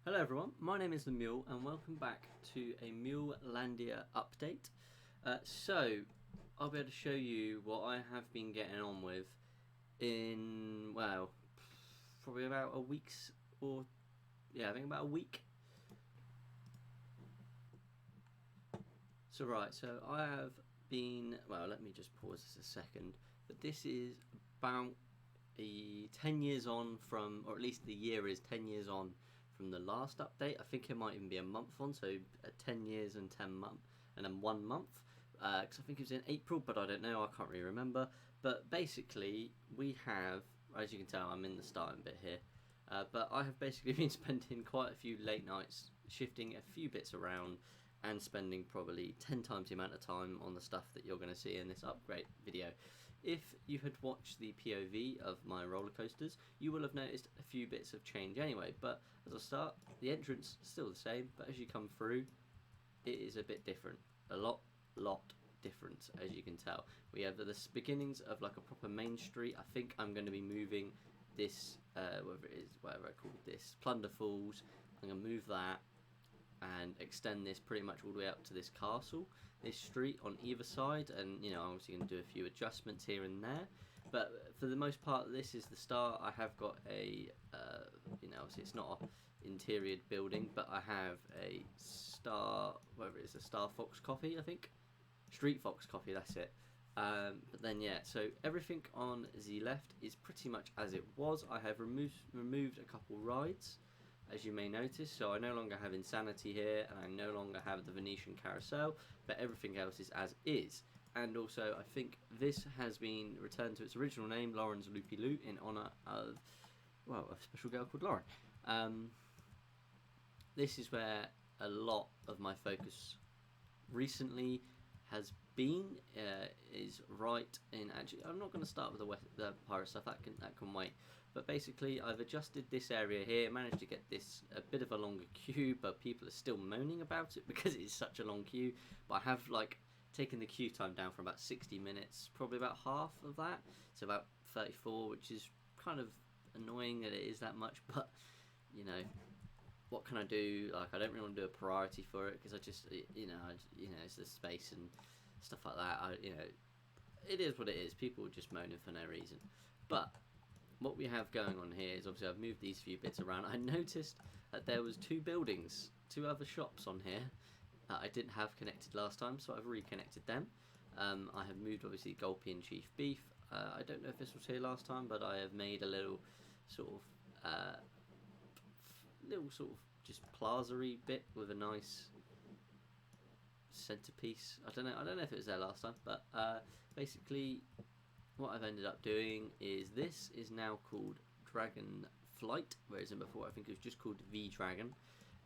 Hello everyone, my name is the Mule and welcome back to a Muel Landia update. I'll be able to show you what I have been getting on with in, well, probably about a week's or, I think about a week. So I have been, well, let me just pause this a second, but this is about 10 years on from, or at least the year is 10 years on from the last update. I think it might even be a month on, so 10 years and 10 months, and then 1 month, because I think it was in April, but I don't know, I can't really remember. But basically, we have, as you can tell, I'm in the starting bit here, but I have basically been spending quite a few late nights shifting a few bits around and spending probably 10 times the amount of time on the stuff that you're going to see in this upgrade video. If you had watched the POV of my roller coasters, you will have noticed a few bits of change anyway, but as I start, the entrance is still the same, but as you come through, it is a bit different. A lot different, as you can tell. We have the beginnings of like a proper main street. I think I'm going to be moving this, whatever I call this, Plunder Falls. I'm going to move that and extend this pretty much all the way up to this castle, this street on either side, and I'm obviously going to do a few adjustments here and there, but for the most part this is the start. I have got a obviously it's not an interior building, but I have a Star, whatever it is, a Star Fox Coffee, I think, Street Fox Coffee, that's it. But then so everything on the left is pretty much as it was. I have removed a couple rides, as you may notice, so I no longer have Insanity here, and I no longer have the Venetian Carousel, but everything else is as is. And also, I think this has been returned to its original name, Lauren's Loopy Loo, in honour of, well, a special girl called Lauren. This is where a lot of my focus recently has been, is right in, actually, I'm not going to start with the pirate stuff, that can wait. But basically, I've adjusted this area here, managed to get this a bit of a longer queue, but people are still moaning about it because it's such a long queue. But I have taken the queue time down from about 60 minutes, probably about half of that, so about 34, which is kind of annoying that it is that much, but what can I do? I don't really want to do a priority for it because I just, it's the space and stuff like that. It is what it is. People are just moaning for no reason. But what we have going on here is, obviously I've moved these few bits around. I noticed that there was two other shops on here that I didn't have connected last time, so I've reconnected them. I have moved, obviously, Gulpy and Chief Beef. I don't know if this was here last time, but I have made a little sort of just plaza-y bit with a nice centerpiece. I don't know if it was there last time, but basically what I've ended up doing is this is now called Dragon Flight, whereas before I think it was just called V Dragon.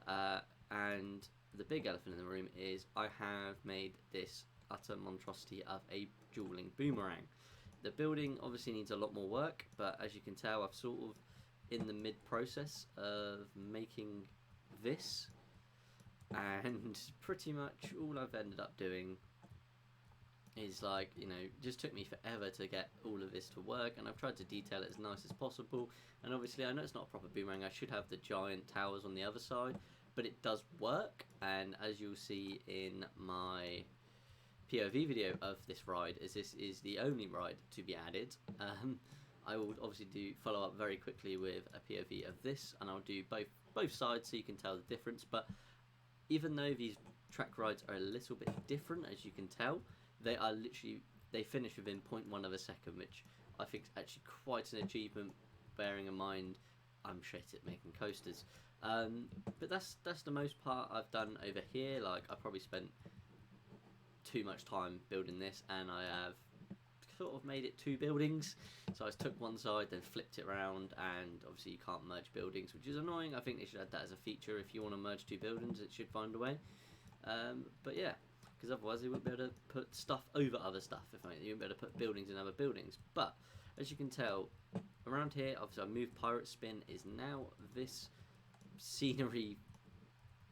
And the big elephant in the room is I have made this utter monstrosity of a dueling boomerang. The building obviously needs a lot more work, but as you can tell, I've sort of in the mid-process of making this, and pretty much all I've ended up doing is just took me forever to get all of this to work, and I've tried to detail it as nice as possible. And obviously I know it's not a proper boomerang, I should have the giant towers on the other side, but it does work. And as you'll see in my POV video of this ride, as this is the only ride to be added, I will obviously follow up very quickly with a POV of this, and I'll do both sides so you can tell the difference. But even though these track rides are a little bit different, as you can tell, they finish within 0.1 of a second, which I think is actually quite an achievement, bearing in mind I'm shit at making coasters. But that's the most part I've done over here. I probably spent too much time building this, and I have sort of made it two buildings. So I just took one side, then flipped it around, and obviously you can't merge buildings, which is annoying. I think they should add that as a feature. If you want to merge two buildings, it should find a way. But yeah, because otherwise they wouldn't be able to put stuff over other stuff. You wouldn't be able to put buildings in other buildings. But as you can tell, around here, obviously I moved Pirate Spin, is now this scenery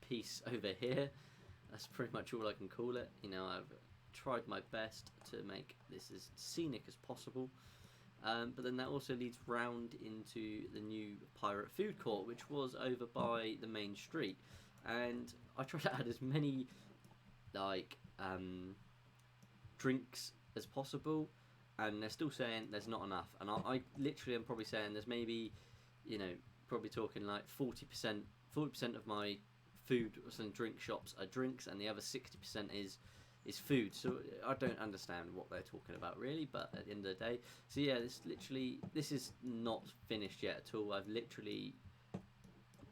piece over here. That's pretty much all I can call it. I've tried my best to make this as scenic as possible. But then that also leads round into the new pirate food court, which was over by the main street. And I tried to add as many like drinks as possible, and they're still saying there's not enough. And I literally am probably saying there's maybe, probably talking like 40% of my food and drink shops are drinks, and the other 60% is food. So I don't understand what they're talking about really, but at the end of the day, so yeah, this is not finished yet at all. I've literally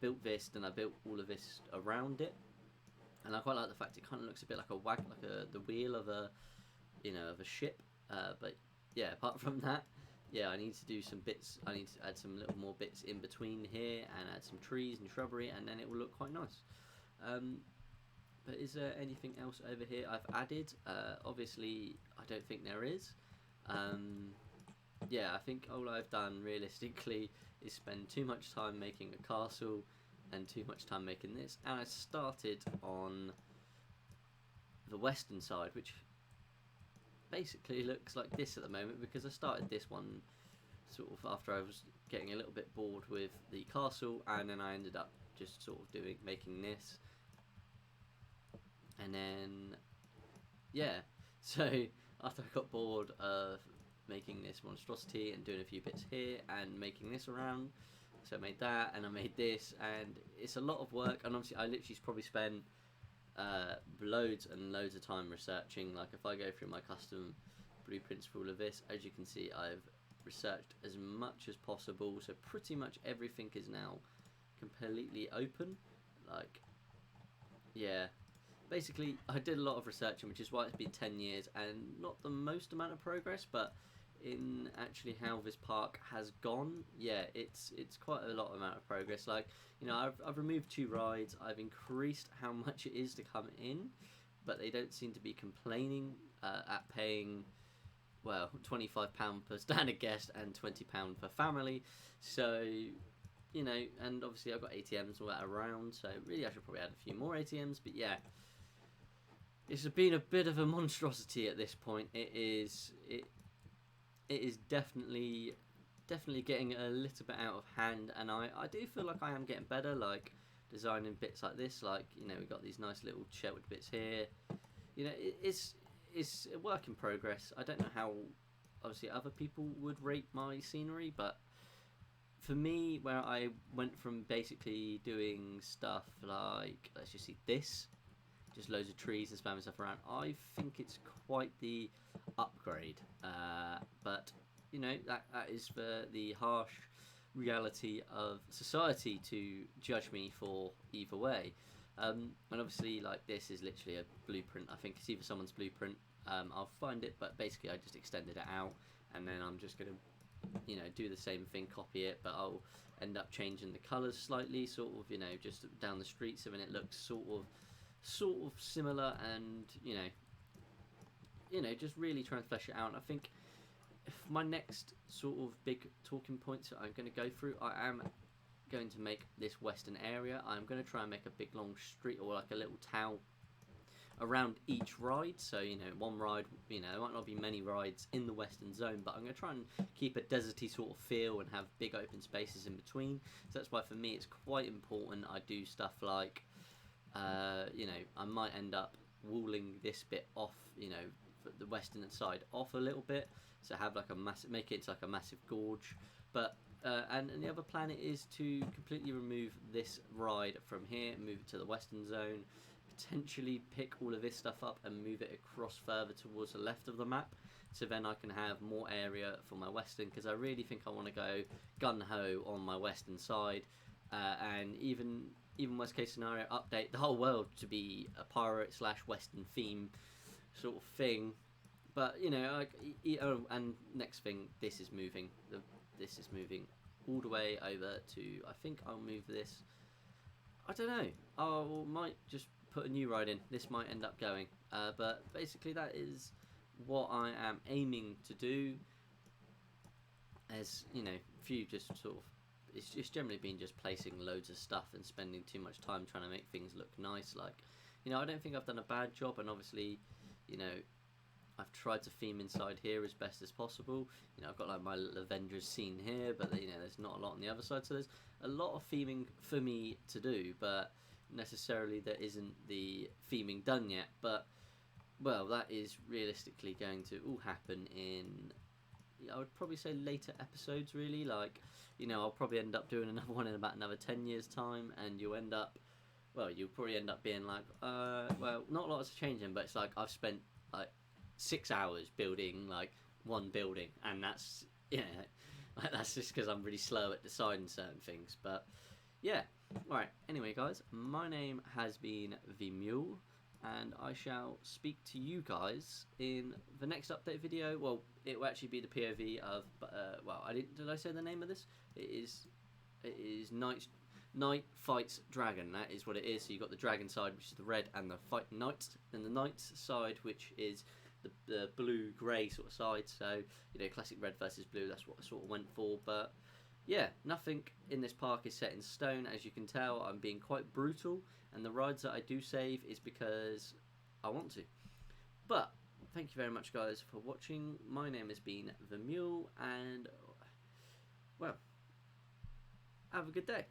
built this, and I built all of this around it, and I quite like the fact it kind of looks a bit like the wheel of a ship. But yeah, apart from that, yeah, I need to do some bits. I need to add some little more bits in between here, and add some trees and shrubbery, and then it will look quite nice. But is there anything else over here I've added? Obviously, I don't think there is. Yeah, I think all I've done realistically is spend too much time making a castle and too much time making this. And I started on the western side, which basically looks like this at the moment, because I started this one sort of after I was getting a little bit bored with the castle, and then I ended up just sort of making this. And then, yeah, so after I got bored of making this monstrosity and doing a few bits here and making this around, so I made that, and I made this, and it's a lot of work. And obviously I literally probably spent loads and loads of time researching. Like if I go through my custom blueprints for all of this, as you can see, I've researched as much as possible, so pretty much everything is now completely open. Like, yeah, basically I did a lot of researching, which is why it's been 10 years and not the most amount of progress, but in actually how this park has gone, yeah, it's quite a lot amount of progress. Like, I've removed 2 rides, I've increased how much it is to come in, but they don't seem to be complaining at paying, well, £25 per standard guest and £20 per family. So, and obviously I've got ATMs all that around, so really I should probably add a few more ATMs. But yeah, it's been a bit of a monstrosity at this point. It is definitely getting a little bit out of hand, and I do feel like I am getting better, like designing bits like this. Like, we've got these nice little sheltered bits here. It's a work in progress. I don't know how obviously other people would rate my scenery, but for me, where I went from basically doing stuff like, let's just see this, just loads of trees and spamming stuff around, I think it's quite the upgrade. But that is for the harsh reality of society to judge me for either way. And obviously, like, this is literally a blueprint. I think it's either someone's blueprint. I'll find it, but basically I just extended it out, and then I'm just gonna do the same thing, copy it, but I'll end up changing the colours slightly, sort of, just down the street, so then it looks sort of similar, and just really try and flesh it out. And I think if my next sort of big talking points that I'm going to go through, I am going to make this western area. I'm going to try and make a big long street, or like a little town around each ride. So one ride, there might not be many rides in the western zone, but I'm going to try and keep a deserty sort of feel and have big open spaces in between. So that's why for me it's quite important I do stuff like I might end up walling this bit off, the western side off a little bit, so have like make it into like a massive gorge. But and the other plan is to completely remove this ride from here, move it to the western zone, potentially pick all of this stuff up and move it across further towards the left of the map, so then I can have more area for my western, because I really think I want to go gun-ho on my western side, and even worst case scenario, update the whole world to be a pirate / western theme sort of thing. But and next thing, this is moving all the way over to, I think I'll move this, I don't know, I might just put a new ride in. This might end up going, but basically that is what I am aiming to do. As few just sort of, it's just generally been just placing loads of stuff and spending too much time trying to make things look nice. Like, I don't think I've done a bad job, and obviously, I've tried to theme inside here as best as possible. You know, I've got like my little Avengers scene here, but you know, there's not a lot on the other side. So there's a lot of theming for me to do, but necessarily there isn't the theming done yet. But well, that is realistically going to all happen in, I would probably say, later episodes. Really, like, you know, I'll probably end up doing another one in about another 10 years time, and you'll end up, well, you'll probably end up being like, well, not a lot's changing, but it's like I've spent like 6 hours building like one building, and that's, yeah, like, that's just because I'm really slow at deciding certain things. But yeah, alright, anyway guys, my name has been the Mule, and I shall speak to you guys in the next update video. Well, it will actually be the POV of, well, did I say the name of this? It is Knight Fights Dragon. That is what it is. So you've got the dragon side, which is the red, and the fight knight, and the knight side, which is the blue grey sort of side. So, you know, classic red versus blue, that's what I sort of went for. But yeah, nothing in this park is set in stone. As you can tell, I'm being quite brutal, and the rides that I do save is because I want to. But thank you very much guys for watching. My name has been the Mule, and well, have a good day.